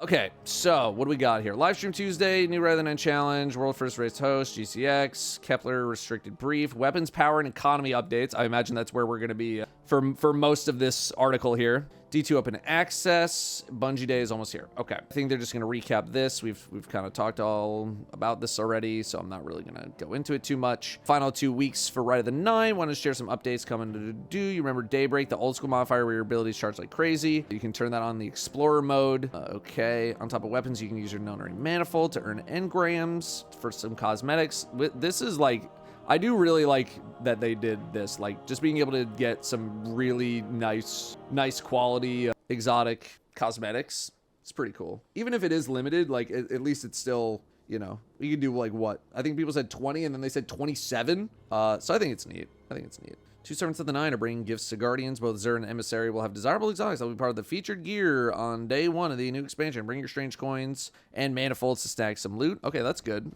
Okay, so what do we got here? Livestream Tuesday, new Rather Than Challenge, World First Race Host, GCX, Kepler Restricted Brief, Weapons, Power, and Economy updates. I imagine that's where we're going to be for most of this article here. D2 Open Access, Bungie Day is almost here. Okay, I think they're just going to recap this. We've kind of talked all about this already, so I'm not really going to go into it too much. Final 2 weeks for Ride of the Nine. Want to share some updates coming to do. You remember Daybreak, the old school modifier where your abilities charge like crazy. You can turn that on the Explorer mode. Okay, on top of weapons, you can use your nonary manifold to earn engrams for some cosmetics. This is like, I do really like that they did this, like just being able to get some really nice quality exotic cosmetics. It's pretty cool. Even if it is limited, like at least it's still, you know, you can do like what? I think people said 20 and then they said 27. So I think it's neat. Two Servants of the Nine are bringing gifts to Guardians. Both Xur and Emissary will have desirable exotics that will be part of the featured gear on day 1 of the new expansion. Bring your strange coins and manifolds to stack some loot. Okay, that's good.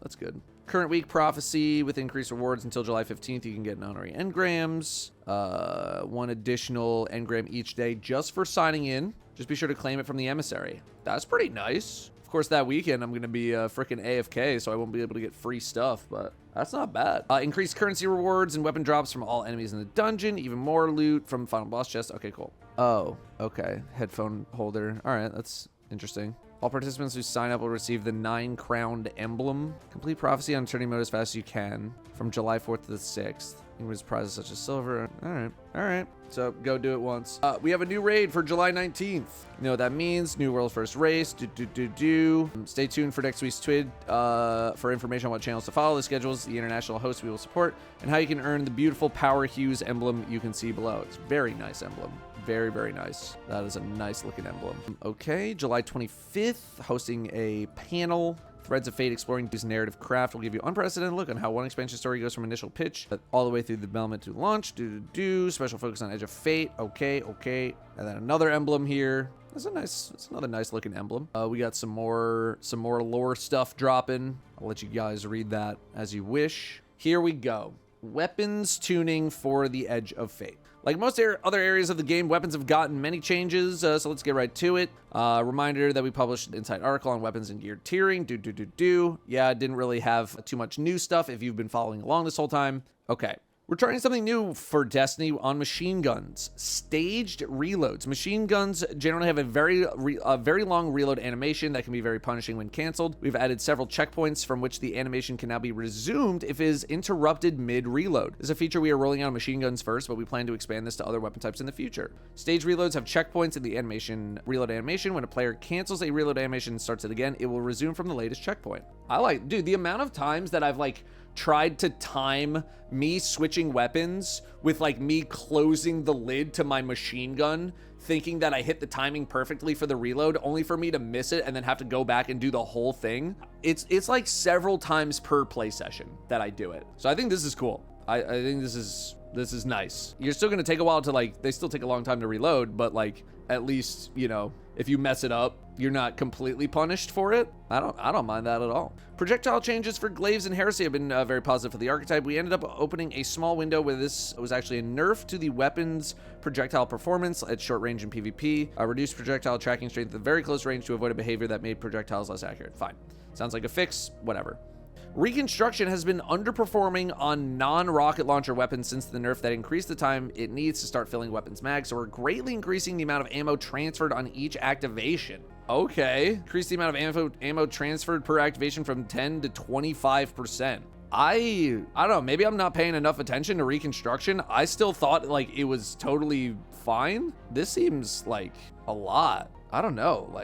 Current week prophecy with increased rewards until July 15th. You can get honorary engrams. 1 additional engram each day just for signing in. Just be sure to claim it from the Emissary. That's pretty nice. Of course, that weekend I'm going to be freaking AFK, so I won't be able to get free stuff, but that's not bad. Increased currency rewards and weapon drops from all enemies in the dungeon. Even more loot from final boss chest. Okay, cool. Oh, okay. Headphone holder. All right, that's interesting. All participants who sign up will receive the 9-crowned emblem. Complete prophecy on turning mode as fast as you can from July 4th to the 6th. With prizes such as silver. All right. So go do it once. We have a new raid for July 19th. You know what that means? New World First Race. Stay tuned for next week's TWID for information on what channels to follow, the schedules, the international hosts we will support, and how you can earn the beautiful Power Hues emblem you can see below. It's a very nice emblem. Very, very nice. That is a nice looking emblem. Okay, July 25th, hosting a panel. Threads of Fate exploring this narrative craft will give you unprecedented look on how one expansion story goes from initial pitch all the way through the development to launch. Special focus on Edge of Fate. Okay. And then another emblem here. That's another nice looking emblem. We got some more lore stuff dropping. I'll let you guys read that as you wish. Here we go. Weapons tuning for the Edge of Fate. Like most other areas of the game, weapons have gotten many changes, so let's get right to it. Reminder that we published an Insight article on weapons and gear tiering. Yeah, didn't really have too much new stuff if you've been following along this whole time. Okay. We're trying something new for Destiny on machine guns. Staged reloads. Machine guns generally have a very long reload animation that can be very punishing when canceled. We've added several checkpoints from which the animation can now be resumed if it is interrupted mid-reload. This is a feature we are rolling out on machine guns first, but we plan to expand this to other weapon types in the future. Staged reloads have checkpoints in the reload animation. When a player cancels a reload animation and starts it again, it will resume from the latest checkpoint. Dude, the amount of times that I've tried to time me switching weapons with me closing the lid to my machine gun, thinking that I hit the timing perfectly for the reload, only for me to miss it and then have to go back and do the whole thing. It's like several times per play session that I do it. So I think this is cool. I think this is nice. You're still gonna take a while to they still take a long time to reload, but at least, you know, if you mess it up, you're not completely punished for it. I don't mind that at all. Projectile changes for Glaives and Heresy have been very positive for the archetype. We ended up opening a small window where this was actually a nerf to the weapon's projectile performance at short range in PvP. Reduced projectile tracking strength at very close range to avoid a behavior that made projectiles less accurate. Fine. Sounds like a fix. Whatever. Reconstruction has been underperforming on non-rocket launcher weapons since the nerf that increased the time it needs to start filling weapons mags, so we're greatly increasing the amount of ammo transferred on each activation. Okay. Increase the amount of ammo transferred per activation from 10 to 25%. I don't know, maybe I'm not paying enough attention to reconstruction. I still thought it was totally fine. This seems like a lot. I don't know,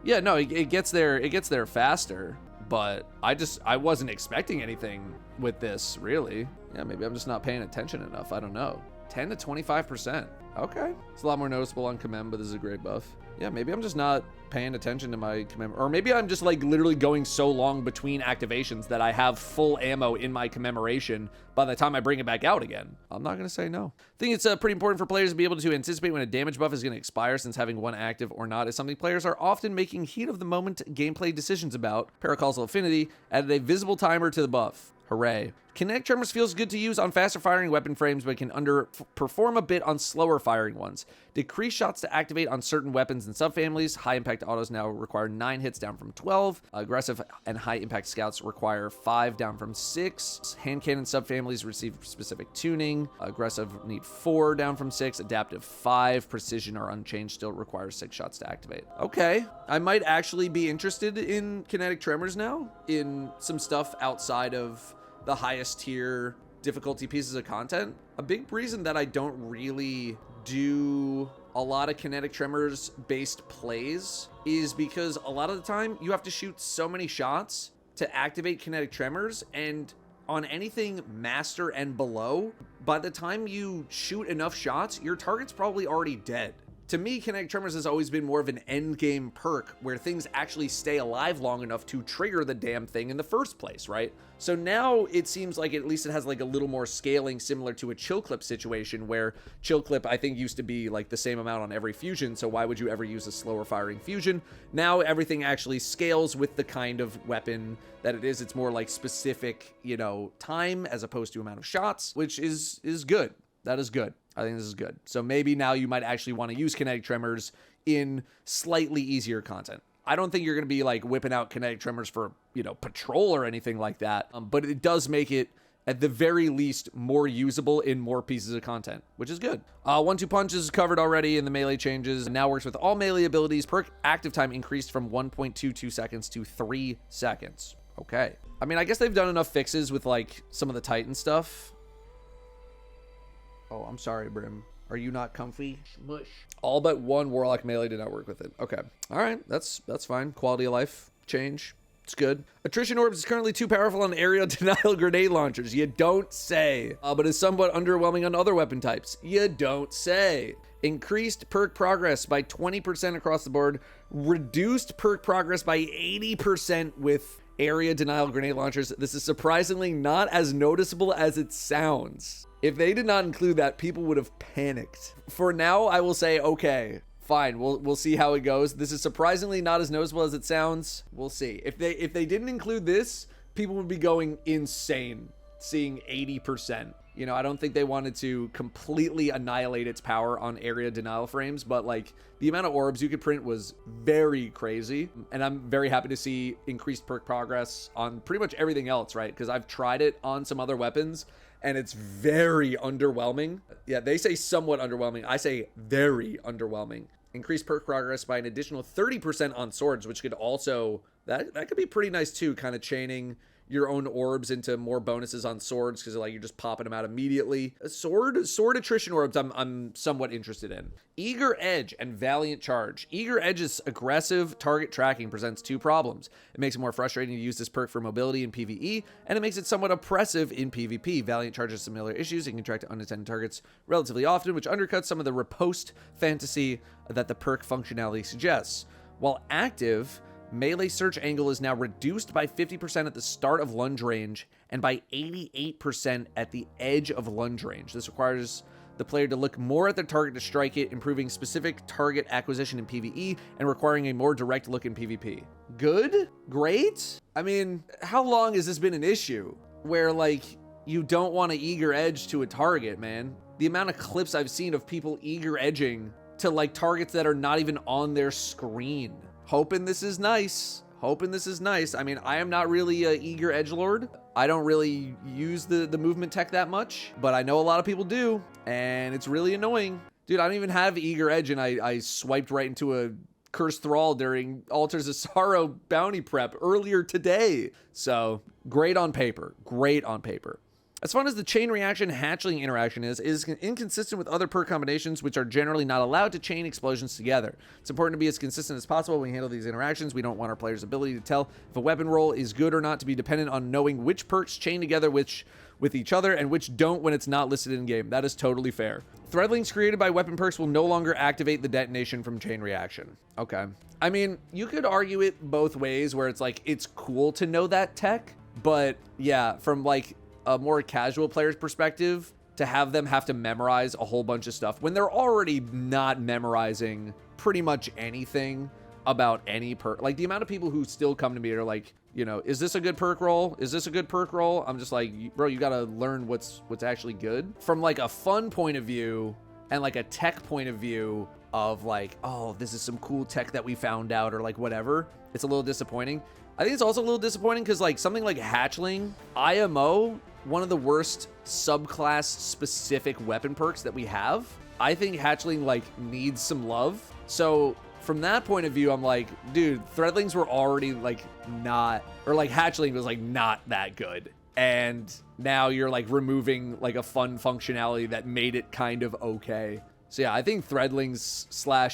yeah, no, it gets there faster. But I wasn't expecting anything with this, really. Yeah, maybe I'm just not paying attention enough. I don't know. 10 to 25%. Okay. It's a lot more noticeable on commem, but this is a great buff. Yeah, maybe I'm just not paying attention to my commem, or maybe I'm just literally going so long between activations that I have full ammo in my commemoration by the time I bring it back out again. I'm not going to say no. I think it's pretty important for players to be able to anticipate when a damage buff is going to expire, since having one active or not is something players are often making heat of the moment gameplay decisions about. Paracausal Affinity added a visible timer to the buff. Hooray. Kinetic Tremors feels good to use on faster firing weapon frames, but can underperform a bit on slower firing ones. Decrease shots to activate on certain weapons and subfamilies. High impact autos now require 9 hits down from 12. Aggressive and high impact scouts require 5 down from 6. Hand cannon subfamilies receive specific tuning. Aggressive need 4 down from 6. Adaptive 5. Precision are unchanged, still requires 6 shots to activate. Okay, I might actually be interested in Kinetic Tremors now, in some stuff outside of the highest tier difficulty pieces of content. A big reason that I don't really do a lot of Kinetic Tremors based plays is because a lot of the time you have to shoot so many shots to activate Kinetic Tremors, and on anything master and below, by the time you shoot enough shots, your target's probably already dead. To me, Kinetic Tremors has always been more of an end game perk where things actually stay alive long enough to trigger the damn thing in the first place, right? So now it seems like at least it has like a little more scaling, similar to a chill clip situation, where chill clip I think used to be like the same amount on every fusion, so why would you ever use a slower firing fusion? Now everything actually scales with the kind of weapon that it is. It's more like specific, you know, time as opposed to amount of shots, which is good. That is good. I think this is good. So maybe now you might actually want to use Kinetic Tremors in slightly easier content. I don't think you're going to be like whipping out Kinetic Tremors for, you know, patrol or anything like that. But it does make it, at the very least, more usable in more pieces of content, which is good. 1-2 punch is covered already in the melee changes. Now works with all melee abilities. Perk active time increased from 1.22 seconds to 3 seconds. Okay. I mean, I guess they've done enough fixes with like some of the Titan stuff. Oh, I'm sorry, Brim. Are you not comfy? Smush. All but one Warlock melee did not work with it. Okay. All right. That's fine. Quality of life change. It's good. Attrition Orbs is currently too powerful on area denial grenade launchers. You don't say. But is somewhat underwhelming on other weapon types. You don't say. Increased perk progress by 20% across the board. Reduced perk progress by 80% with area denial grenade launchers. This is surprisingly not as noticeable as it sounds. If they did not include that, people would have panicked. For now, I will say, okay, fine. We'll see how it goes. This is surprisingly not as noticeable as it sounds. We'll see. If they didn't include this, people would be going insane seeing 80%. You know, I don't think they wanted to completely annihilate its power on area denial frames, but like the amount of orbs you could print was very crazy. And I'm very happy to see increased perk progress on pretty much everything else, right? Because I've tried it on some other weapons and it's very underwhelming. Yeah, they say somewhat underwhelming. I say very underwhelming. Increased perk progress by an additional 30% on swords, which could also, that could be pretty nice too, kind of chaining your own orbs into more bonuses on swords, because like you're just popping them out immediately. Sword attrition orbs I'm somewhat interested in. Eager Edge and Valiant Charge. Eager Edge's aggressive target tracking presents 2 problems. It makes it more frustrating to use this perk for mobility in PvE, and it makes it somewhat oppressive in PvP. Valiant Charge has similar issues. It can track to unattended targets relatively often, which undercuts some of the riposte fantasy that the perk functionality suggests. While active, melee search angle is now reduced by 50% at the start of lunge range and by 88% at the edge of lunge range. This requires the player to look more at their target to strike it, improving specific target acquisition in PvE and requiring a more direct look in PvP. Good? Great? I mean, how long has this been an issue where like you don't want to eager edge to a target, man? The amount of clips I've seen of people eager edging to like targets that are not even on their screen. Hoping this is nice. I mean, I am not really a eager edgelord. I don't really use the movement tech that much, but I know a lot of people do, and it's really annoying. Dude, I don't even have eager edge, and I swiped right into a Cursed Thrall during Altars of Sorrow bounty prep earlier today. So, great on paper. As fun as the chain reaction hatchling interaction is inconsistent with other perk combinations, which are generally not allowed to chain explosions together. It's important to be as consistent as possible when we handle these interactions. We don't want our players' ability to tell if a weapon roll is good or not to be dependent on knowing which perks chain together with each other and which don't when it's not listed in game. That is totally fair. Thread links created by weapon perks will no longer activate the detonation from chain reaction. Okay. I mean, you could argue it both ways, where it's like, it's cool to know that tech, but yeah, from like a more casual player's perspective, to have them have to memorize a whole bunch of stuff when they're already not memorizing pretty much anything about any perk. Like the amount of people who still come to me are like, you know, is this a good perk roll? Is this a good perk roll? I'm just like, bro, you gotta learn what's actually good. From like a fun point of view and like a tech point of view of like, oh, this is some cool tech that we found out or like whatever, it's a little disappointing. I think it's also a little disappointing because like something like Hatchling, IMO, one of the worst subclass specific weapon perks that we have. I think Hatchling like needs some love. So from that point of view, I'm like, dude, Threadlings were already like not, or like Hatchling was like not that good. And now you're like removing like a fun functionality that made it kind of okay. So yeah, I think Threadlings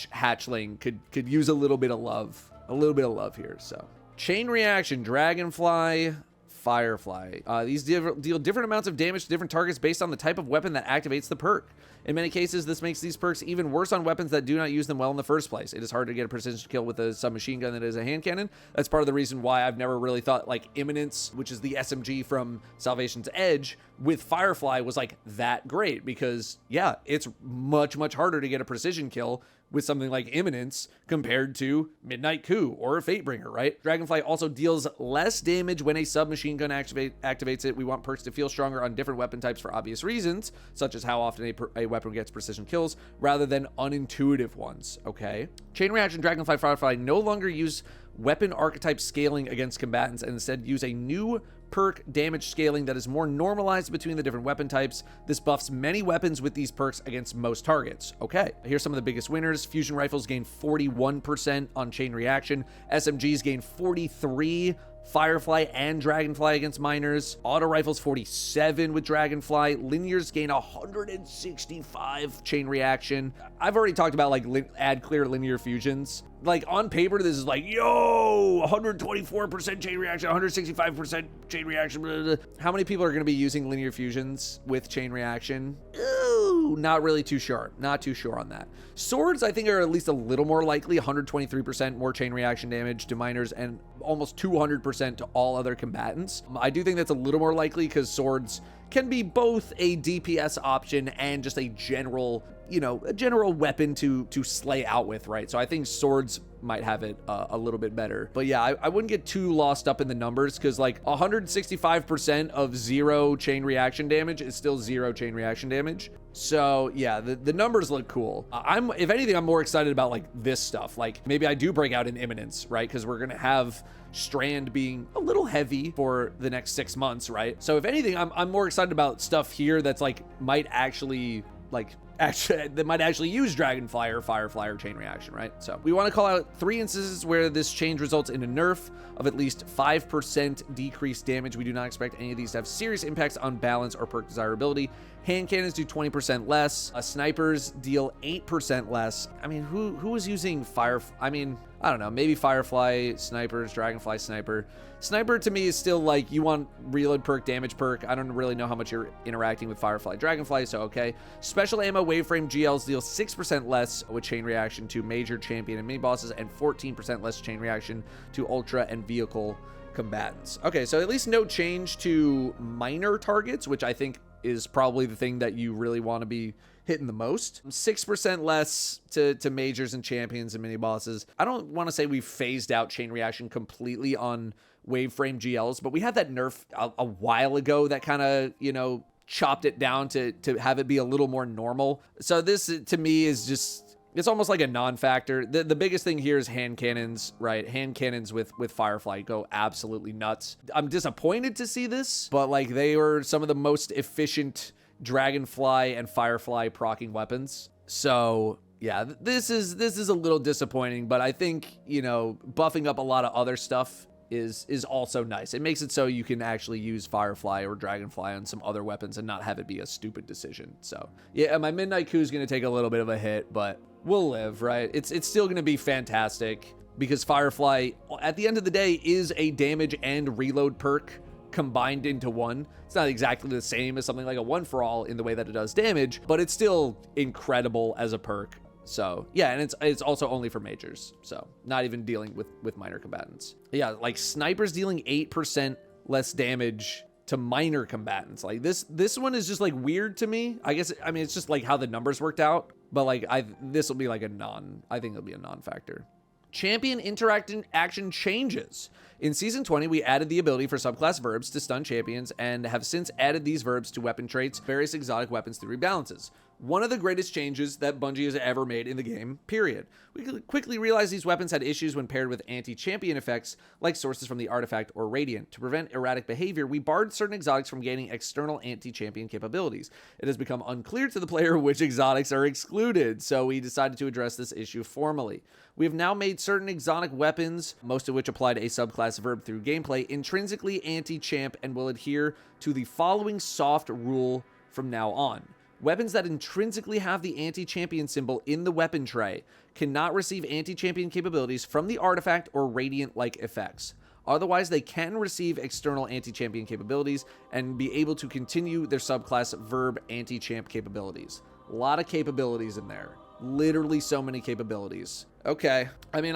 / Hatchling could use a little bit of love here. So Chain Reaction, Dragonfly, Firefly. These deal different amounts of damage to different targets based on the type of weapon that activates the perk. In many cases, this makes these perks even worse on weapons that do not use them well in the first place. It is hard to get a precision kill with a submachine gun that is a hand cannon. That's part of the reason why I've never really thought like Imminence, which is the SMG from Salvation's Edge, with Firefly was like that great, because yeah, it's much harder to get a precision kill with something like Imminence compared to Midnight Coup or a Fatebringer, right? Dragonfly also deals less damage when a submachine gun activates it. We want perks to feel stronger on different weapon types for obvious reasons, such as how often a weapon gets precision kills, rather than unintuitive ones, okay? Chain Reaction, Dragonfly, Firefly no longer use weapon archetype scaling against combatants and instead use a new perk damage scaling that is more normalized between the different weapon types. This buffs many weapons with these perks against most targets. Okay, here's some of the biggest winners. Fusion rifles gain 41% on Chain Reaction. SMGs gain 43%. Firefly and Dragonfly against miners. Auto rifles 47 with Dragonfly. Linears gain 165 Chain Reaction. I've already talked about like add clear linear fusions. Like on paper, this is like, yo, 124% chain reaction, 165% chain reaction. Blah, blah, blah. How many people are going to be using linear fusions with chain reaction? Ooh, not really too sure. Not too sure on that. Swords, I think, are at least a little more likely. 123% more chain reaction damage to miners and almost 200% to all other combatants. I do think that's a little more likely because swords can be both a DPS option and just a general, you know, a general weapon to slay out with, right? So I think swords might have it a little bit better. But yeah, I wouldn't get too lost up in the numbers because like 165% of 0 chain reaction damage is still 0 chain reaction damage. So yeah, the numbers look cool. If anything, I'm more excited about like this stuff. Like maybe I do break out in Imminence, right? Because we're gonna have Strand being a little heavy for the next 6 months, right? So if anything, I'm more excited about stuff here that's like might actually that might actually use Dragonfly or Firefly or Chain Reaction, right? So we want to call out 3 instances where this change results in a nerf of at least 5% decreased damage. We do not expect any of these to have serious impacts on balance or perk desirability. Hand cannons do 20% less. Snipers deal 8% less. I mean, who is using fire? I mean, I don't know, maybe Firefly snipers, Dragonfly sniper. Sniper to me is still like, you want reload perk, damage perk. I don't really know how much you're interacting with Firefly, Dragonfly, so okay. Special ammo waveframe GLs deal 6% less with chain reaction to major, champion, and mini bosses, and 14% less chain reaction to ultra and vehicle combatants. Okay, so at least no change to minor targets, which I think is probably the thing that you really want to be hitting the most. 6% less to majors and champions and mini bosses. I don't want to say we've phased out chain reaction completely on waveframe GLs, but we had that nerf a while ago that kind of, you know, chopped it down to have it be a little more normal. So this to me is just, it's almost like a non-factor. The biggest thing here is hand cannons, right? Hand cannons with Firefly go absolutely nuts. I'm disappointed to see this, but like they were some of the most efficient Dragonfly and Firefly proccing weapons. So yeah, this is a little disappointing, but I think, you know, buffing up a lot of other stuff is also nice. It makes it so you can actually use Firefly or Dragonfly on some other weapons and not have it be a stupid decision. So yeah, my Midnight Coup is going to take a little bit of a hit, but we'll live, right? It's still going to be fantastic because Firefly, at the end of the day, is a damage and reload perk combined into one. It's not exactly the same as something like a one for all in the way that it does damage, but it's still incredible as a perk. So yeah, and it's also only for majors, so not even dealing with minor combatants. Yeah, like snipers dealing 8% less damage to minor combatants. Like this one is just like weird to me. I guess, I mean, it's just like how the numbers worked out, but like this will be like I think it'll be a non-factor. Champion interaction changes. In Season 20, we added the ability for subclass verbs to stun champions and have since added these verbs to weapon traits, various exotic weapons through rebalances. One of the greatest changes that Bungie has ever made in the game, period. We quickly realized these weapons had issues when paired with anti-champion effects, like sources from the artifact or radiant. To prevent erratic behavior, we barred certain exotics from gaining external anti-champion capabilities. It has become unclear to the player which exotics are excluded, so we decided to address this issue formally. We have now made certain exotic weapons, most of which apply to a subclass verb through gameplay, intrinsically anti-champ and will adhere to the following soft rule from now on. Weapons that intrinsically have the anti-champion symbol in the weapon tray cannot receive anti-champion capabilities from the artifact or radiant-like effects. Otherwise, they can receive external anti-champion capabilities and be able to continue their subclass verb anti-champ capabilities. A lot of capabilities in there. Literally so many capabilities. Okay. I mean,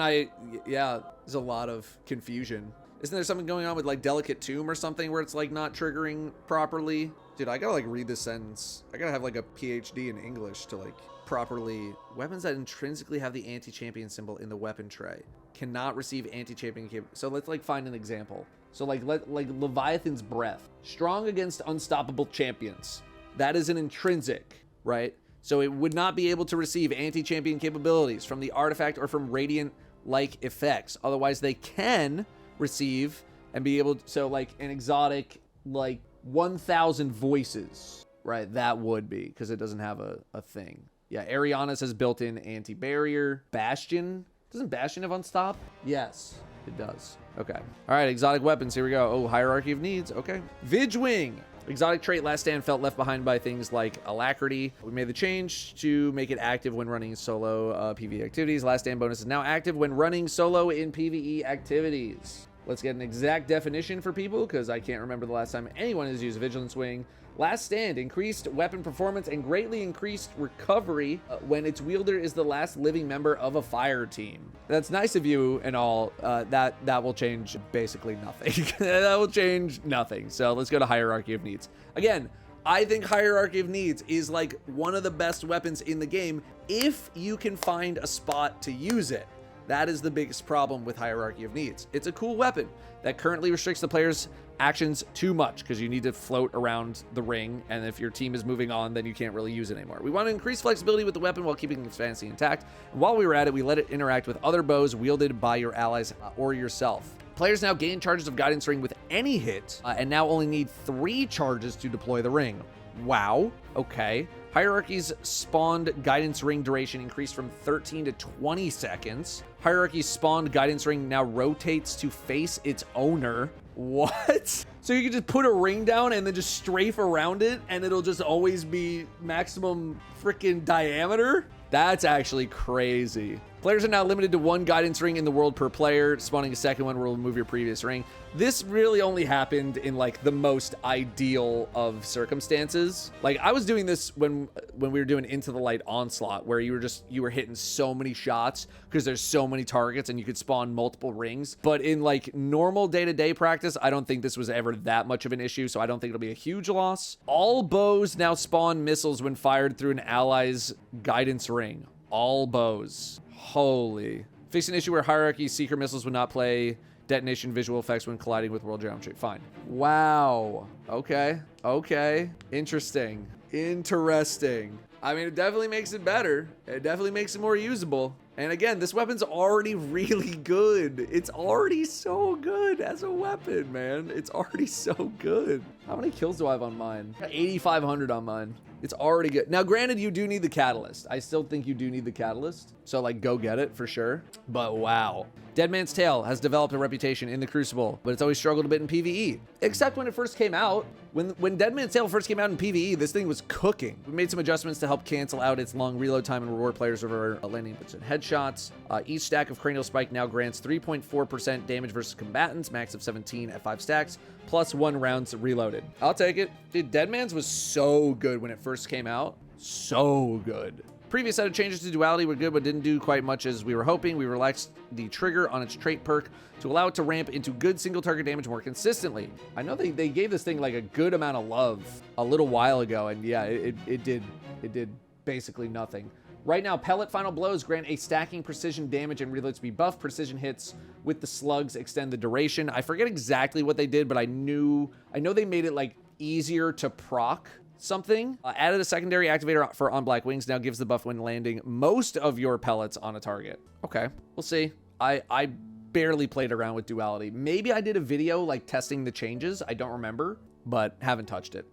yeah, there's a lot of confusion. Isn't there something going on with like Delicate Tomb or something where it's like not triggering properly? Dude, I gotta like read this sentence. I gotta have like a PhD in English to like properly. Weapons that intrinsically have the anti-champion symbol in the weapon tray cannot receive anti-champion capabilities. So let's like find an example. So like Leviathan's Breath, strong against unstoppable champions. That is an intrinsic, right? So it would not be able to receive anti-champion capabilities from the artifact or from radiant-like effects. Otherwise, they can receive and be able to, so like an exotic like 1,000 voices, right? That would be, because it doesn't have a thing. Yeah, Ariana's has built-in anti-barrier. Bastion, doesn't Bastion have unstop? Yes, it does. Okay. All right, exotic weapons, here we go. Oh, hierarchy of needs, okay. Vidgewing. Exotic trait last stand felt left behind by things like alacrity. We made the change to make it active when running solo PvE activities. Last stand bonus is now active when running solo in PvE activities. Let's get an exact definition for people because I can't remember the last time anyone has used Vigilance Wing. Last stand, increased weapon performance and greatly increased recovery when its wielder is the last living member of a fire team. That's nice of you and all. That will change basically nothing. That will change nothing. So let's go to Hierarchy of Needs. Again, I think Hierarchy of Needs is like one of the best weapons in the game if you can find a spot to use it. That is the biggest problem with Hierarchy of Needs. It's a cool weapon that currently restricts the player's actions too much because you need to float around the ring, and if your team is moving on, then you can't really use it anymore. We want to increase flexibility with the weapon while keeping its fantasy intact. And while we were at it, we let it interact with other bows wielded by your allies or yourself. Players now gain charges of Guidance Ring with any hit, and now only need 3 charges to deploy the ring. Wow. Okay. Hierarchy's spawned Guidance Ring duration increased from 13 to 20 seconds. Hierarchy's spawned Guidance Ring now rotates to face its owner. What? So you can just put a ring down and then just strafe around it and it'll just always be maximum freaking diameter? That's actually crazy. Players are now limited to 1 guidance ring in the world per player. Spawning a second one will remove your previous ring. This really only happened in like the most ideal of circumstances. Like I was doing this when we were doing Into the Light Onslaught, where you were hitting so many shots because there's so many targets and you could spawn multiple rings. But in like normal day-to-day practice, I don't think this was ever that much of an issue, so I don't think it'll be a huge loss. All bows now spawn missiles when fired through an ally's guidance ring. All bows. Holy. Fix an issue where Hierarchy Seeker missiles would not play detonation visual effects when colliding with world geometry. Fine. Wow. Okay. Okay. Interesting. Interesting. I mean, it definitely makes it better. It definitely makes it more usable. And again, this weapon's already really good. It's already so good as a weapon, man. It's already so good. How many kills do I have on mine? 8,500 on mine. It's already good. Now, granted, you do need the catalyst. I still think you do need the catalyst. So, like, go get it for sure. But wow. Dead Man's Tale has developed a reputation in the Crucible, but it's always struggled a bit in PvE. Except when it first came out. When Dead Man's Tale first came out in PvE, this thing was cooking. We made some adjustments to help cancel out its long reload time and reward players over landing hits and headshots. Each stack of Cranial Spike now grants 3.4% damage versus combatants, max of 17 at 5 stacks, plus 1 rounds reloaded. I'll take it. Dude, Dead Man's was so good when it first came out. So good. Previous set of changes to duality were good, but didn't do quite much as we were hoping. We relaxed the trigger on its trait perk to allow it to ramp into good single target damage more consistently. I know they gave this thing like a good amount of love a little while ago, and yeah, it did basically nothing. Right now, pellet final blows grant a stacking precision damage and reload speed buff. Precision hits with the slugs extend the duration. I forget exactly what they did, but I know they made it like easier to proc something. Added a secondary activator for on black wings. Now gives the buff when landing most of your pellets on a target. Okay, we'll see. I barely played around with duality. Maybe I did a video like testing the changes. I don't remember, but haven't touched it.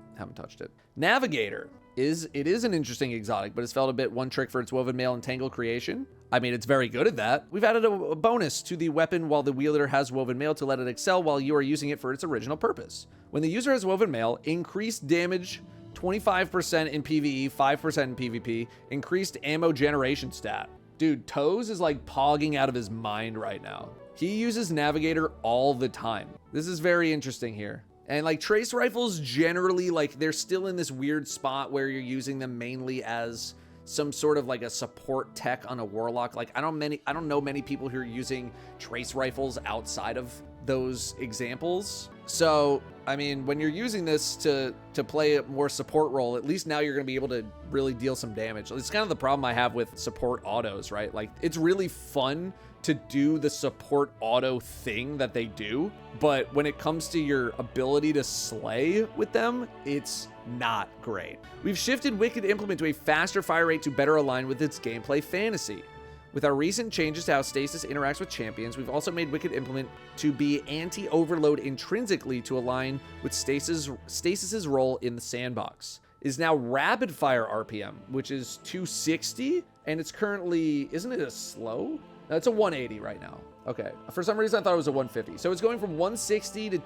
Navigator is an interesting exotic, but it's felt a bit one trick for its woven mail and tangle creation. I mean, it's very good at that. We've added a bonus to the weapon while the wielder has woven mail to let it excel while you are using it for its original purpose. When the user has woven mail, increased damage 25% in PvE, 5% in PvP, increased ammo generation stat. Dude, Toes is like pogging out of his mind right now. He uses Navigator all the time. This is very interesting here. And like trace rifles generally, like they're still in this weird spot where you're using them mainly as some sort of like a support tech on a warlock. Like I don't know many people who are using trace rifles outside of those examples. So, I mean, when you're using this to play a more support role, at least now you're going to be able to really deal some damage. It's kind of the problem I have with support autos, right? Like it's really fun to do the support auto thing that they do, but when it comes to your ability to slay with them, it's not great. We've shifted Wicked Implement to a faster fire rate to better align with its gameplay fantasy. With our recent changes to how Stasis interacts with champions, we've also made Wicked Implement to be anti-overload intrinsically to align with Stasis's role in the sandbox. It is now rapid fire RPM, which is 260, and it's currently, isn't it a slow? No, it's a 180 right now. Okay. For some reason, I thought it was a 150. So it's going from 180 to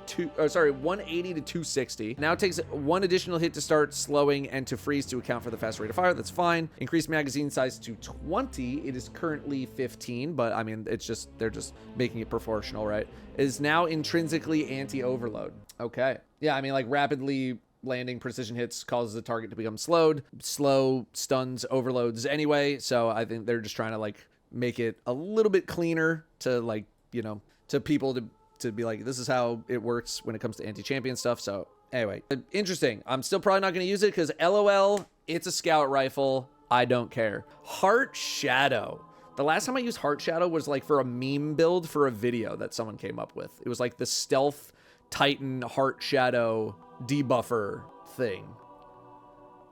260. Now it takes one additional hit to start slowing and to freeze to account for the fast rate of fire. That's fine. Increased magazine size to 20. It is currently 15, but I mean, they're just making it proportional, right? It is now intrinsically anti-overload. Okay. Yeah, I mean, like rapidly landing precision hits causes the target to become slowed. Slow stuns overloads anyway. So I think they're just trying to like make it a little bit cleaner to like, you know, to people to be like, this is how it works when it comes to anti-champion stuff. So anyway, interesting. I'm still probably not going to use it because LOL, it's a scout rifle. I don't care. Heart Shadow. The last time I used Heart Shadow was like for a meme build for a video that someone came up with. It was like the stealth Titan Heart Shadow debuffer thing.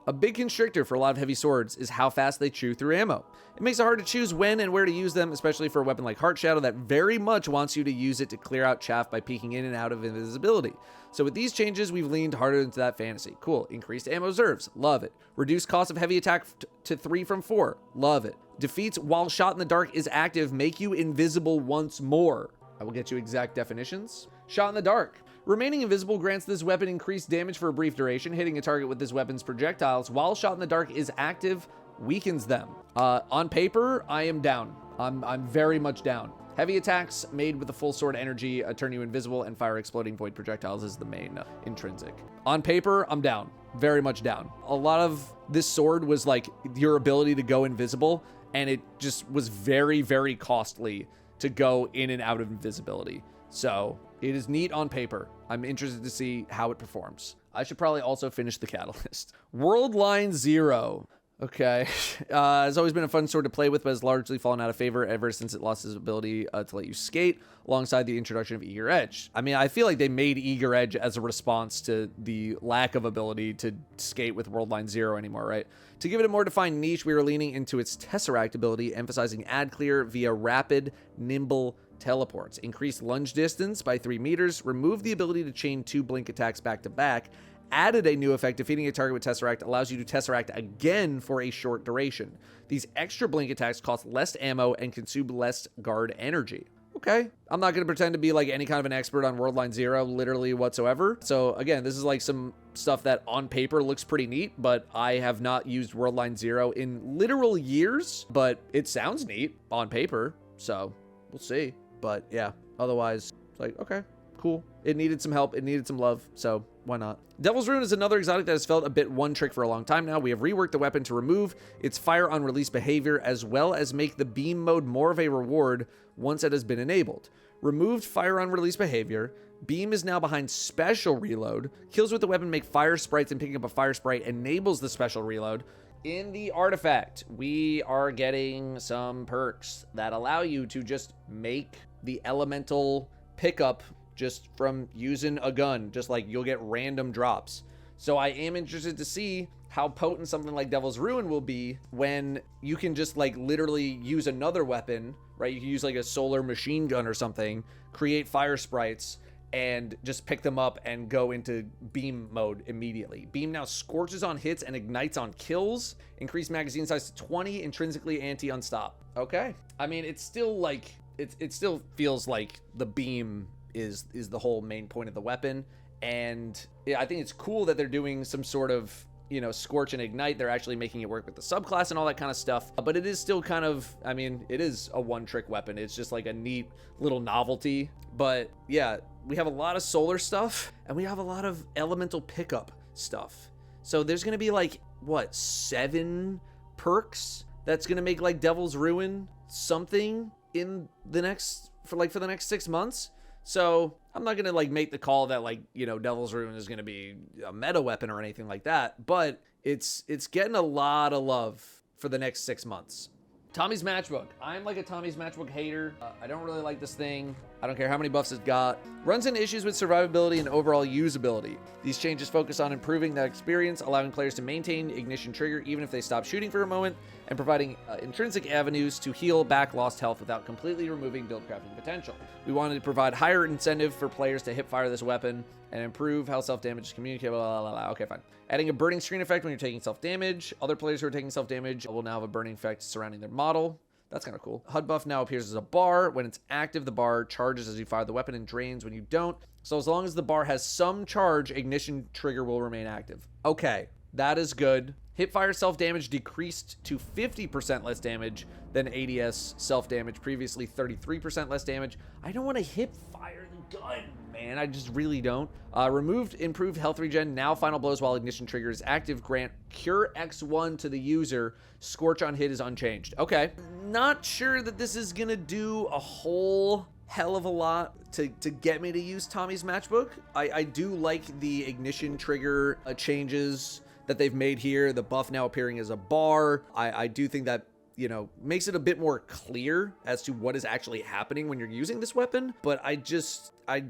A big constrictor for a lot of heavy swords is how fast they chew through ammo. It makes it hard to choose when and where to use them, especially for a weapon like Heart Shadow that very much wants you to use it to clear out chaff by peeking in and out of invisibility. So with these changes, we've leaned harder into that fantasy. Cool. Increased ammo reserves. Love it. Reduced cost of heavy attack to 3 from 4. Love it. Defeats while shot in the dark is active. Make you invisible once more. I will get you exact definitions. Shot in the dark. Remaining invisible grants this weapon increased damage for a brief duration. Hitting a target with this weapon's projectiles while shot in the dark is active, weakens them. On paper, I am down. I'm very much down. Heavy attacks made with the full sword energy turn you invisible, and fire exploding void projectiles is the main intrinsic. On paper, I'm down. Very much down. A lot of this sword was like your ability to go invisible, and it just was very, very costly to go in and out of invisibility. So it is neat on paper. I'm interested to see how it performs. I should probably also finish the catalyst. World Line Zero. Okay. It's always been a fun sword to play with, but has largely fallen out of favor ever since it lost its ability to let you skate alongside the introduction of Eager Edge. I mean, I feel like they made Eager Edge as a response to the lack of ability to skate with World Line Zero anymore, right? To give it a more defined niche, we are leaning into its Tesseract ability, emphasizing ad clear via rapid, nimble teleports. Increased lunge distance by 3 meters, remove the ability to chain 2 blink attacks back to back, added a new effect. Defeating a target with Tesseract allows you to Tesseract again for a short duration. These extra blink attacks cost less ammo and consume less guard energy. Okay. I'm not going to pretend to be like any kind of an expert on World Line Zero, literally whatsoever. So again, this is like some stuff that on paper looks pretty neat, but I have not used World Line Zero in literal years, but it sounds neat on paper. So we'll see. But yeah, otherwise it's like, okay, cool. It needed some help. It needed some love. So why not? Devil's Rune is another exotic that has felt a bit one trick for a long time now. We have reworked the weapon to remove its fire on release behavior, as well as make the beam mode more of a reward once it has been enabled. Removed fire on release behavior. Beam is now behind special reload. Kills with the weapon make fire sprites, and picking up a fire sprite enables the special reload. in the artifact, we are getting some perks that allow you to just make the elemental pickup just from using a gun. Just like you'll get random drops. So I am interested to see how potent something like Devil's Ruin will be when you can just like literally use another weapon, right? You can use like a solar machine gun or something, create fire sprites, and just pick them up and go into beam mode immediately. Beam now scorches on hits and ignites on kills. Increase magazine size to 20, intrinsically anti-unstop. Okay. I mean, it's still like, it still feels like the beam is the whole main point of the weapon. And yeah, I think it's cool that they're doing some sort of, you know, scorch and ignite. They're actually making it work with the subclass and all that kind of stuff. But it is still kind of, I mean, it is a one-trick weapon. It's just like a neat little novelty. But yeah, we have a lot of solar stuff and we have a lot of elemental pickup stuff. So there's going to be like, what, 7 perks that's going to make like Devil's Ruin something in the next, for the next 6 months. So I'm not going to like make the call that like, you know, Devil's Ruin is going to be a meta weapon or anything like that, but it's getting a lot of love for the next 6 months. Tommy's Matchbook. I'm like a Tommy's Matchbook hater. I don't really like this thing. I don't care how many buffs it got. Runs into issues with survivability and overall usability. These changes focus on improving that experience, allowing players to maintain ignition trigger even if they stop shooting for a moment, and providing intrinsic avenues to heal back lost health without completely removing build crafting potential. We wanted to provide higher incentive for players to hip fire this weapon and improve how self-damage is communicated. Blah, blah, blah, blah. Okay, fine. Adding a burning screen effect when you're taking self-damage. Other players who are taking self-damage will now have a burning effect surrounding their model. That's kind of cool. HUD buff now appears as a bar. When it's active, the bar charges as you fire the weapon and drains when you don't. So as long as the bar has some charge, ignition trigger will remain active. Okay, that is good. Hipfire self-damage decreased to 50% less damage than ADS self-damage, previously 33% less damage. I don't want to hipfire the gun, man. I just really don't. Removed improved health regen. Now final blows while ignition trigger is active. Grant Cure X1 to the user. Scorch on hit is unchanged. Okay. Not sure that this is going to do a whole hell of a lot to get me to use Tommy's Matchbook. I do like the ignition trigger changes that they've made here. The buff now appearing as a bar. I do think that, you know, makes it a bit more clear as to what is actually happening when you're using this weapon. But I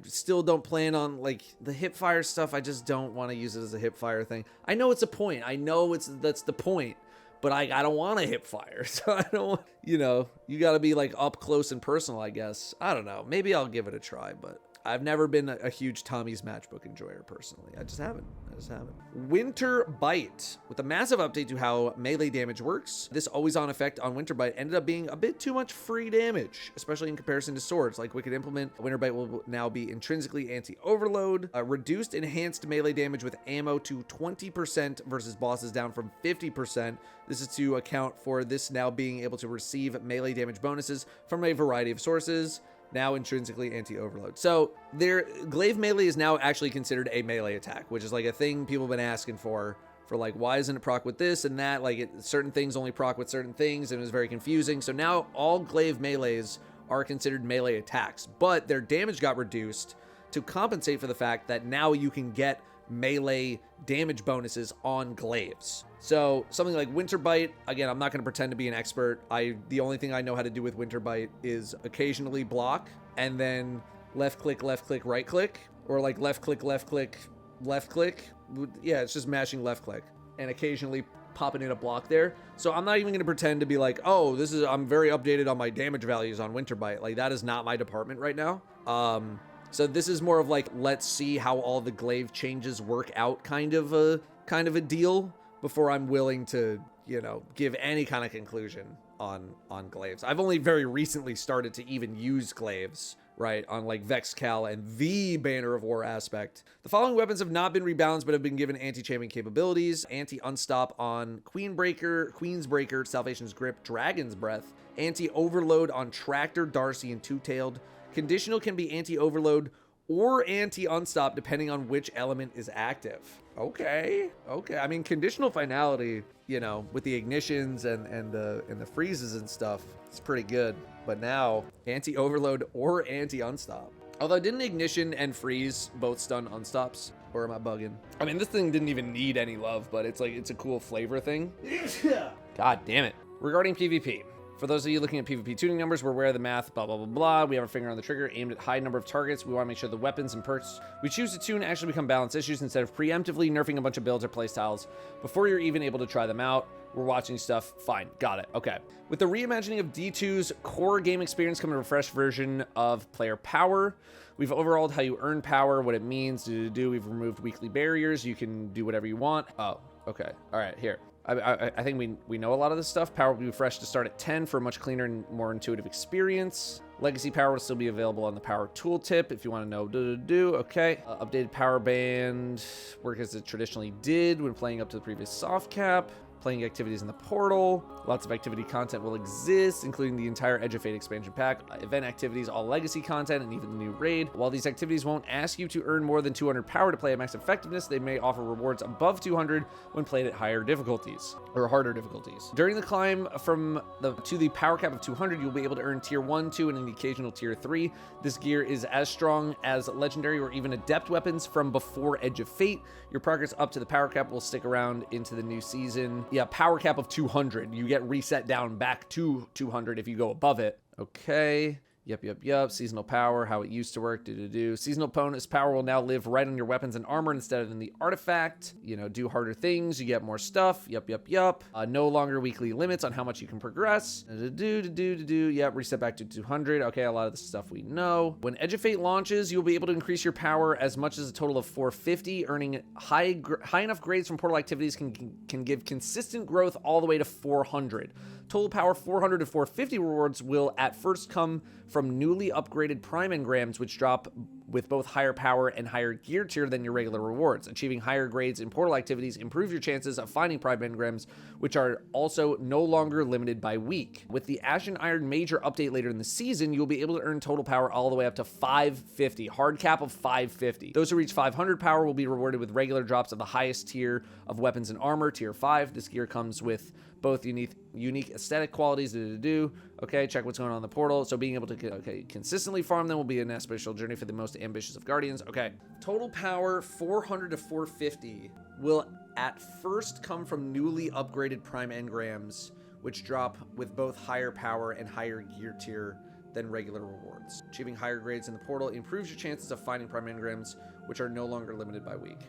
still don't plan on like the hip fire stuff. I just don't want to use it as a hip fire thing. I know it's a point. I know that's the point, but I don't want to hip fire. So I don't, you know, you got to be like up close and personal, I guess. I don't know. Maybe I'll give it a try, but I've never been a huge Tommy's Matchbook enjoyer personally. I just haven't. Winterbite. With a massive update to how melee damage works, this always-on effect on Winterbite ended up being a bit too much free damage, especially in comparison to swords. Like Wicked Implement, Winterbite will now be intrinsically anti-overload. Reduced enhanced melee damage with ammo to 20% versus bosses down from 50%. This is to account for this now being able to receive melee damage bonuses from a variety of sources. Now intrinsically anti-overload. So their glaive melee is now actually considered a melee attack, which is like a thing people have been asking for like, why isn't it proc with this and that? Like certain things only proc with certain things, and it was very confusing. So now all glaive melees are considered melee attacks, but their damage got reduced to compensate for the fact that now you can get melee damage bonuses on glaives. So something like Winterbite, again, I'm not going to pretend to be an expert. The only thing I know how to do with Winterbite is occasionally block and then left click, right click, or like left click, left click. Yeah, it's just mashing left click and occasionally popping in a block there. So I'm not even going to pretend to be like, oh, I'm very updated on my damage values on Winterbite. Like that is not my department right now. So this is more of like, let's see how all the glaive changes work out kind of a deal before I'm willing to, you know, give any kind of conclusion on glaives. I've only very recently started to even use glaives, right, on like Vexcal and the Banner of War aspect. The following weapons have not been rebalanced but have been given anti-chamming capabilities. Anti-unstop on Queensbreaker, Salvation's Grip, Dragon's Breath. Anti-overload on Tractor, Darcy, and Two-Tailed. Conditional can be anti-overload or anti-unstop depending on which element is active. Okay. I mean, conditional finality, you know, with the ignitions and the freezes and stuff, it's pretty good. But now, anti-overload or anti-unstop. Although didn't ignition and freeze both stun unstops? Or am I bugging? I mean, this thing didn't even need any love, but it's like, it's a cool flavor thing. God damn it. Regarding PvP. For those of you looking at PvP tuning numbers, we're aware of the math, blah, blah, blah, blah. We have our finger on the trigger aimed at high number of targets. We want to make sure the weapons and perks we choose to tune actually become balanced issues instead of preemptively nerfing a bunch of builds or playstyles before you're even able to try them out. We're watching stuff. Fine. Got it. Okay. With the reimagining of D2's core game experience coming a refreshed version of player power, we've overhauled how you earn power, what it means to do. We've removed weekly barriers. You can do whatever you want. Oh, okay. All right. Here. I think we know a lot of this stuff. Power will be refreshed to start at 10 for a much cleaner and more intuitive experience. Legacy power will still be available on the power tooltip if you want to know. Okay. Updated power band work as it traditionally did when playing up to the previous soft cap. Playing activities in the portal. Lots of activity content will exist, including the entire Edge of Fate expansion pack, event activities, all legacy content, and even the new raid. While these activities won't ask you to earn more than 200 power to play at max effectiveness, they may offer rewards above 200 when played at higher difficulties, or harder difficulties. During the climb to the power cap of 200, you'll be able to earn tier 1, 2, and an occasional tier 3. This gear is as strong as legendary or even adept weapons from before Edge of Fate. Your progress up to the power cap will stick around into the new season. Yeah, power cap of 200. You get reset down back to 200 if you go above it. Okay. Yep. Seasonal power, how it used to work. Seasonal bonus power will now live right on your weapons and armor instead of in the artifact. You know, do harder things. You get more stuff. Yep. No longer weekly limits on how much you can progress. Yep, reset back to 200. Okay, a lot of the stuff we know. When Edge of Fate launches, you'll be able to increase your power as much as a total of 450. Earning high enough grades from portal activities can give consistent growth all the way to 400. Total power 400 to 450 rewards will at first come from newly upgraded Prime Engrams, which drop with both higher power and higher gear tier than your regular rewards. Achieving higher grades in portal activities improve your chances of finding Prime Engrams, which are also no longer limited by week. With the Ash and Iron Major update later in the season, you'll be able to earn total power all the way up to 550, hard cap of 550. Those who reach 500 power will be rewarded with regular drops of the highest tier of weapons and armor, tier 5. This gear comes with both unique aesthetic qualities. Okay, check what's going on in the portal. So being able to consistently farm them will be an aspirational journey for the most ambitious of guardians. Okay, total power 400 to 450 will at first come from newly upgraded Prime Engrams, which drop with both higher power and higher gear tier than regular rewards. Achieving higher grades in the portal improves your chances of finding Prime Engrams, which are no longer limited by week.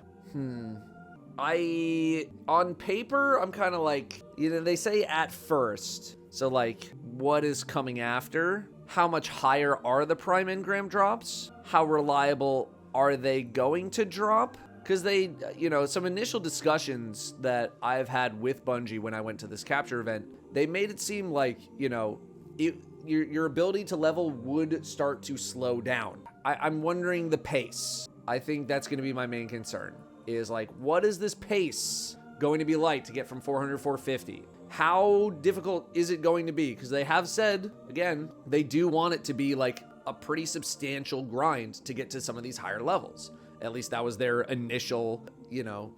On paper, I'm kind of like, they say at first. So like, what is coming after? How much higher are the Prime Engram drops? How reliable are they going to drop? Because they, some initial discussions that I've had with Bungie when I went to this capture event, they made it seem like, your ability to level would start to slow down. I'm wondering the pace. I think that's going to be my main concern. Is like, what is this pace going to be like to get from 400 to 450? How difficult is it going to be? Because they have said, again, they do want it to be like a pretty substantial grind to get to some of these higher levels. At least that was their initial,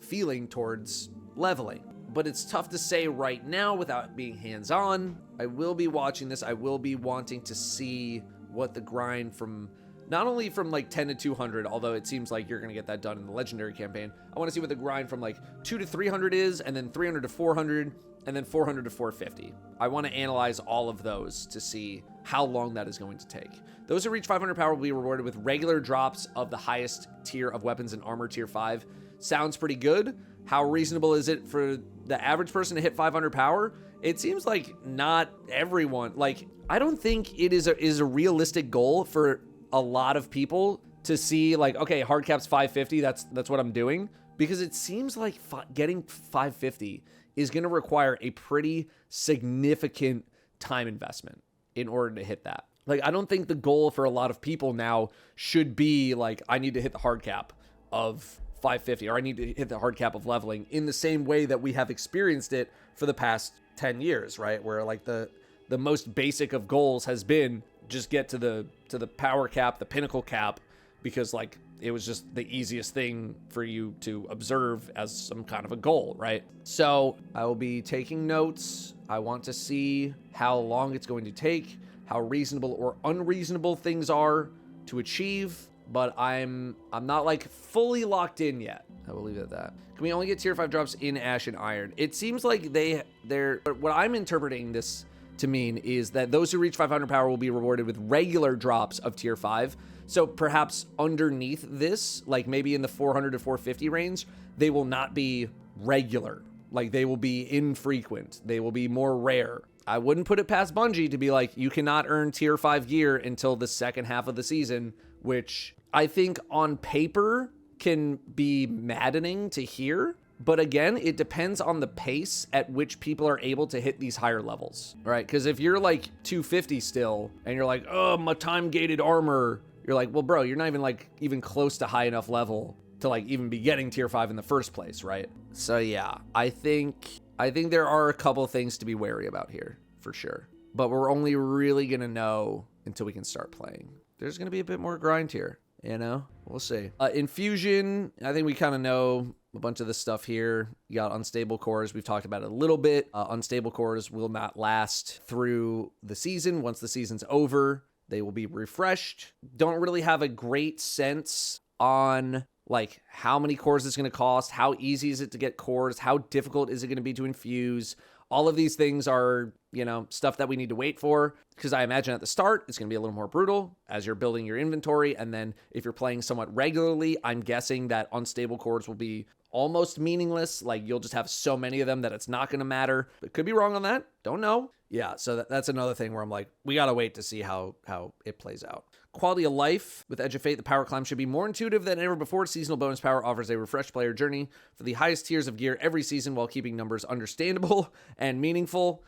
feeling towards leveling. But it's tough to say right now without being hands-on. I will be watching this. I will be wanting to see what the grind from not only from like 10 to 200, although it seems like you're going to get that done in the legendary campaign. I want to see what the grind from like 2 to 300 is, and then 300 to 400, and then 400 to 450. I want to analyze all of those to see how long that is going to take. Those who reach 500 power will be rewarded with regular drops of the highest tier of weapons and armor, tier 5. Sounds pretty good. How reasonable is it for the average person to hit 500 power? It seems like not everyone. Like, I don't think it is a realistic goal for a lot of people to see like, okay, hard cap's 550, that's what I'm doing, because it seems like getting 550 is going to require a pretty significant time investment in order to hit that. Like, I don't think the goal for a lot of people now should be like, I need to hit the hard cap of 550, or I need to hit the hard cap of leveling in the same way that we have experienced it for the past 10 years, right? Where like the most basic of goals has been just get to the power cap, the pinnacle cap, because like it was just the easiest thing for you to observe as some kind of a goal, right? So I will be taking notes. I want to see how long it's going to take, how reasonable or unreasonable things are to achieve. but I'm not like fully locked in yet. I will leave it at that. Can we only get tier 5 drops in Ash and Iron? It seems like they're what I'm interpreting this to mean is that those who reach 500 power will be rewarded with regular drops of tier 5. So perhaps underneath this, like maybe in the 400 to 450 range, they will not be regular. Like they will be infrequent. They will be more rare. I wouldn't put it past Bungie to be like, you cannot earn tier 5 gear until the second half of the season, which I think on paper can be maddening to hear. But again, it depends on the pace at which people are able to hit these higher levels, right? Because if you're like 250 still and you're like, oh, my time gated armor, you're like, well, bro, you're not even close to high enough level to like even be getting tier 5 in the first place, right? So yeah, I think there are a couple things to be wary about here for sure, but we're only really gonna know until we can start playing. There's gonna be a bit more grind here, you know? We'll see. Infusion, I think we kind of know a bunch of this stuff here. You got unstable cores. We've talked about it a little bit. Unstable cores will not last through the season. Once the season's over, they will be refreshed. Don't really have a great sense on like how many cores it's going to cost, how easy is it to get cores, how difficult is it going to be to infuse. All of these things are, you know, stuff that we need to wait for, because I imagine at the start it's going to be a little more brutal as you're building your inventory. And then if you're playing somewhat regularly, I'm guessing that unstable cores will be almost meaningless. Like you'll just have so many of them that it's not going to matter. But could be wrong on that. Don't know. Yeah, so that's another thing where I'm like, we got to wait to see how it plays out. Quality of life. With Edge of Fate, the power climb should be more intuitive than ever before. Seasonal bonus power offers a refreshed player journey for the highest tiers of gear every season while keeping numbers understandable and meaningful.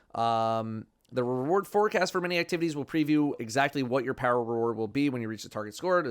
The reward forecast for many activities will preview exactly what your power reward will be when you reach the target score.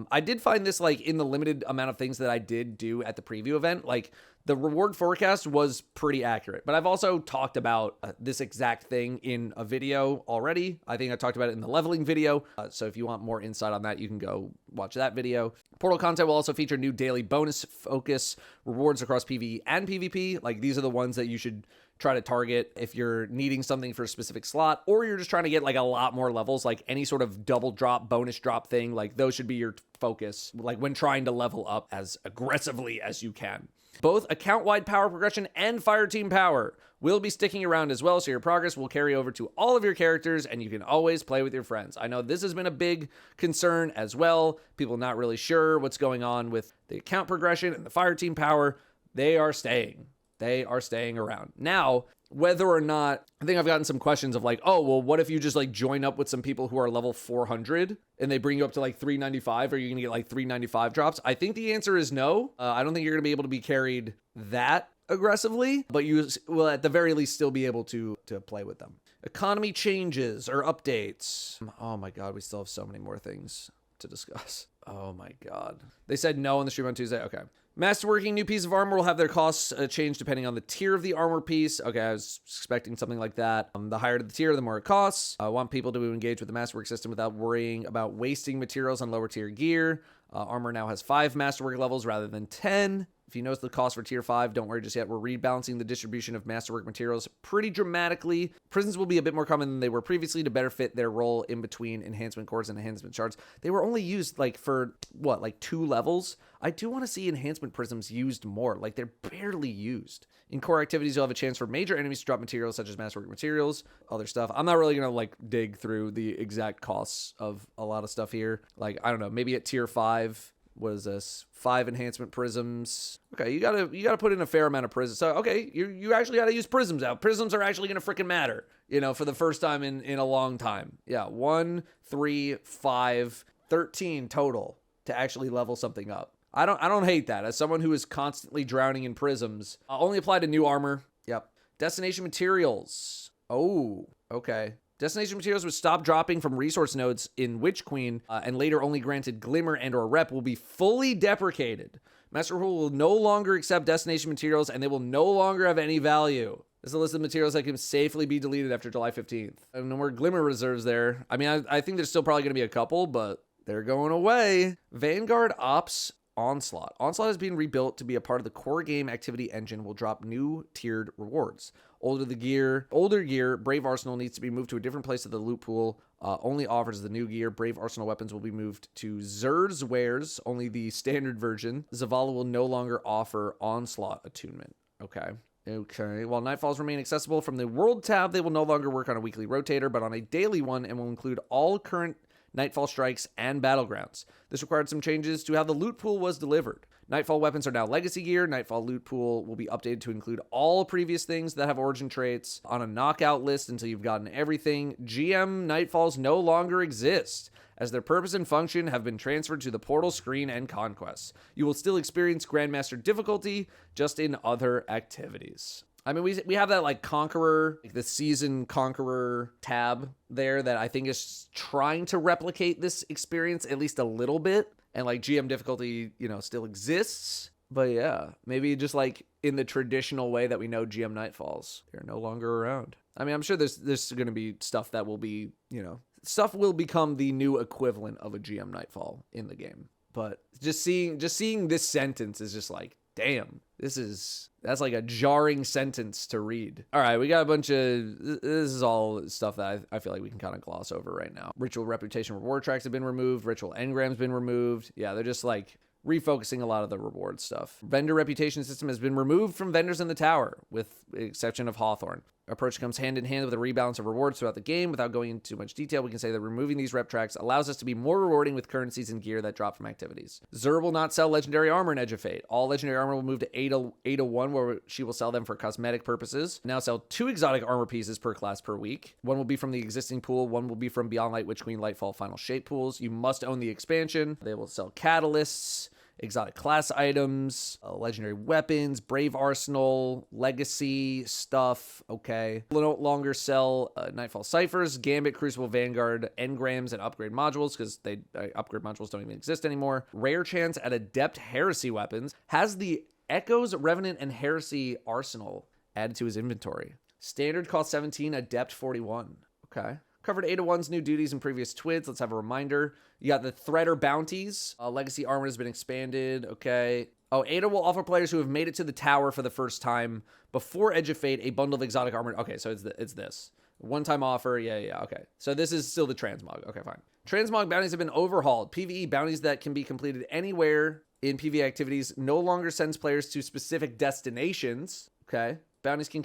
I did find this like in the limited amount of things that I did do at the preview event, like the reward forecast was pretty accurate, but I've also talked about this exact thing in a video already. I think I talked about it in the leveling video. So if you want more insight on that, you can go watch that video. Portal content will also feature new daily bonus focus rewards across PvE and PvP. Like these are the ones that you should try to target if you're needing something for a specific slot, or you're just trying to get like a lot more levels, like any sort of double drop, bonus drop thing. Like those should be your focus, like when trying to level up as aggressively as you can. Both account-wide power progression and fireteam power will be sticking around as well, so your progress will carry over to all of your characters and you can always play with your friends. I know this has been a big concern as well. People not really sure what's going on with the account progression and the fireteam power. They are staying. They are staying around. Now, whether or not, I think I've gotten some questions of like, oh, well, what if you just like join up with some people who are level 400 and they bring you up to like 395? Are you going to get like 395 drops? I think the answer is no. I don't think you're going to be able to be carried that aggressively, but you will at the very least still be able to play with them. Economy changes or updates. Oh my God, we still have so many more things to discuss. Oh my God. They said no on the stream on Tuesday. Okay. Masterworking new piece of armor will have their costs change depending on the tier of the armor piece. Okay, I was expecting something like that. The higher the tier, the more it costs. I want people to engage with the Masterwork system without worrying about wasting materials on lower tier gear. Armor now has 5 Masterwork levels rather than 10. If you notice the cost for tier 5, don't worry just yet. We're rebalancing the distribution of Masterwork materials pretty dramatically. Prisons will be a bit more common than they were previously to better fit their role in between enhancement cores and enhancement shards. They were only used like for what, like 2 levels? I do want to see enhancement prisms used more. Like they're barely used. In core activities, you'll have a chance for major enemies to drop materials such as Masterwork materials, other stuff. I'm not really going to like dig through the exact costs of a lot of stuff here. Like, I don't know, maybe at tier 5, what is this? 5 enhancement prisms. Okay, you gotta put in a fair amount of prisms. So okay, you actually gotta use prisms out. Prisms are actually gonna freaking matter, you know, for the first time in a long time. Yeah, 1, 3, 5, 13 total to actually level something up. I don't hate that. As someone who is constantly drowning in prisms, only apply to new armor. Yep. Destination materials. Oh, okay. Destination materials which stop dropping from resource nodes in Witch Queen and later only granted Glimmer and or Rep will be fully deprecated. Master Rule will no longer accept destination materials and they will no longer have any value. This is a list of materials that can safely be deleted after July 15th. And no more Glimmer reserves there. I mean, I think there's still probably going to be a couple, but they're going away. Vanguard Ops Onslaught. Onslaught is being rebuilt to be a part of the core game activity engine will drop new tiered rewards. Older gear, Brave Arsenal needs to be moved to a different place of the loot pool only offers the new gear. Brave Arsenal weapons will be moved to Zer's wares, only the standard version. Zavala will no longer offer Onslaught attunement. Okay. While Nightfalls remain accessible from the World tab, they will no longer work on a weekly rotator, but on a daily one, and will include all current Nightfall strikes and battlegrounds. This required some changes to how the loot pool was delivered. Nightfall weapons are now legacy gear. Nightfall loot pool will be updated to include all previous things that have origin traits on a knockout list until you've gotten everything. GM Nightfalls no longer exist, as their purpose and function have been transferred to the portal screen and conquests. You will still experience Grandmaster difficulty, just in other activities. I mean, we have that like Conqueror, like the season Conqueror tab there that I think is trying to replicate this experience at least a little bit. And like GM difficulty, you know, still exists. But yeah, maybe just like in the traditional way that we know GM Nightfalls, they're no longer around. I mean, I'm sure there's going to be stuff that will be, you know, stuff will become the new equivalent of a GM Nightfall in the game. But just seeing this sentence is just like, damn, that's like a jarring sentence to read. All right, we got a bunch of, this is all stuff that I feel like we can kind of gloss over right now. Ritual reputation reward tracks have been removed. Ritual engrams been removed. Yeah, they're just like refocusing a lot of the reward stuff. Vendor reputation system has been removed from vendors in the tower, with the exception of Hawthorne. Approach comes hand in hand with a rebalance of rewards throughout the game. Without going into too much detail, we can say that removing these rep tracks allows us to be more rewarding with currencies and gear that drop from activities. Zer will not sell legendary armor in Edge of Fate. All legendary armor will move to 801, where she will sell them for cosmetic purposes. Now sell 2 exotic armor pieces per class per week. One will be from the existing pool. One will be from Beyond Light, Witch Queen, Lightfall, Final Shape pools. You must own the expansion. They will sell catalysts, exotic class items, legendary weapons, Brave Arsenal, legacy stuff. Okay. We'll no longer sell Nightfall ciphers, Gambit, Crucible, Vanguard, engrams, and upgrade modules, because they upgrade modules don't even exist anymore. Rare chance at adept heresy weapons. Has the Echoes, Revenant, and Heresy arsenal added to his inventory. Standard cost 17, adept 41. Okay. Covered Ada 1's new duties in previous TWIDs. Let's have a reminder. You got the Threader bounties. Legacy armor has been expanded. Okay. Oh, Ada will offer players who have made it to the tower for the first time before Edge of Fate a bundle of exotic armor. Okay, so it's this. One-time offer. Yeah. Okay. So this is still the transmog. Okay, fine. Transmog bounties have been overhauled. PvE bounties that can be completed anywhere in PvE activities no longer sends players to specific destinations. Okay. Bounties can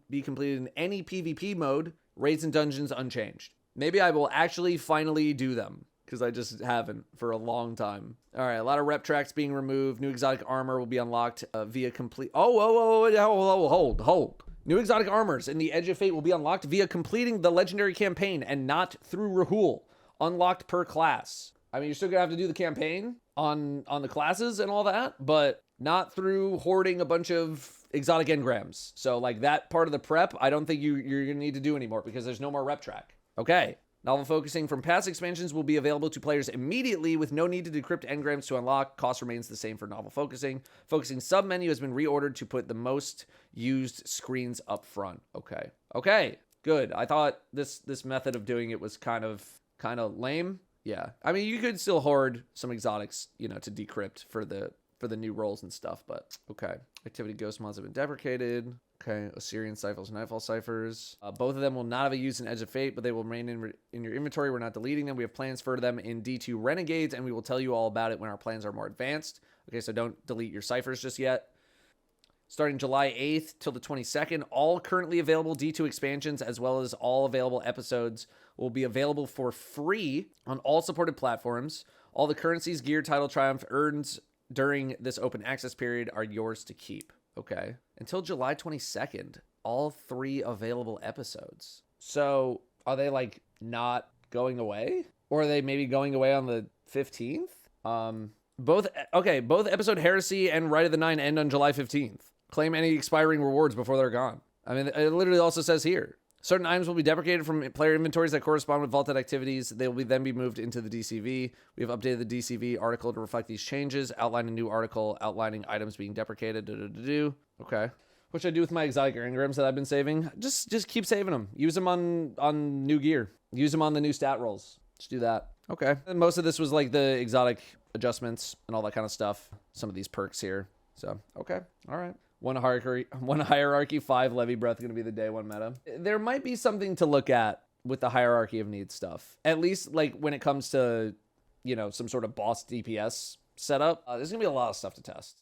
be completed in any PvP mode. Raids and dungeons unchanged. Maybe I will actually finally do them, because I just haven't for a long time. All right, a lot of rep tracks being removed. New exotic armor will be unlocked via complete... Hold. New exotic armors in the Edge of Fate will be unlocked via completing the legendary campaign and not through Rahul. Unlocked per class. I mean, you're still going to have to do the campaign on the classes and all that, but not through hoarding a bunch of exotic engrams. So like that part of the prep, I don't think you're going to need to do anymore, because there's no more rep track. Okay. Novel focusing from past expansions will be available to players immediately with no need to decrypt engrams to unlock. Cost remains the same for novel focusing. Focusing sub-menu has been reordered to put the most used screens up front. Okay. Good. I thought this method of doing it was kind of lame. Yeah. I mean, you could still hoard some exotics, you know, to decrypt for the new roles and stuff, but okay. Activity ghost mods have been deprecated. Okay, Osirian ciphers, Nightfall ciphers. Both of them will not have a use in Edge of Fate, but they will remain in your inventory. We're not deleting them. We have plans for them in D2 Renegades, and we will tell you all about it when our plans are more advanced. Okay, so don't delete your ciphers just yet. Starting July 8th till the 22nd, all currently available D2 expansions, as well as all available episodes, will be available for free on all supported platforms. All the currencies, gear, title, triumph, earns during this open access period are yours to keep. Okay. Until July 22nd, all 3 available episodes. So are they like not going away? Or are they maybe going away on the 15th? Both episode Heresy and Rite of the Nine end on July 15th. Claim any expiring rewards before they're gone. I mean, it literally also says here, certain items will be deprecated from player inventories that correspond with vaulted activities. They will then be moved into the DCV. We have updated the DCV article to reflect these changes, outlined a new article outlining items being deprecated. Okay. What should I do with my exotic engrams that I've been saving? Just keep saving them. Use them on new gear. Use them on the new stat rolls. Just do that. Okay. And most of this was like the exotic adjustments and all that kind of stuff. Some of these perks here. So, okay. All right. One hierarchy, 5 levy breath going to be the day 1 meta. There might be something to look at with the hierarchy of needs stuff. At least like when it comes to, you know, some sort of boss DPS setup. There's gonna be a lot of stuff to test.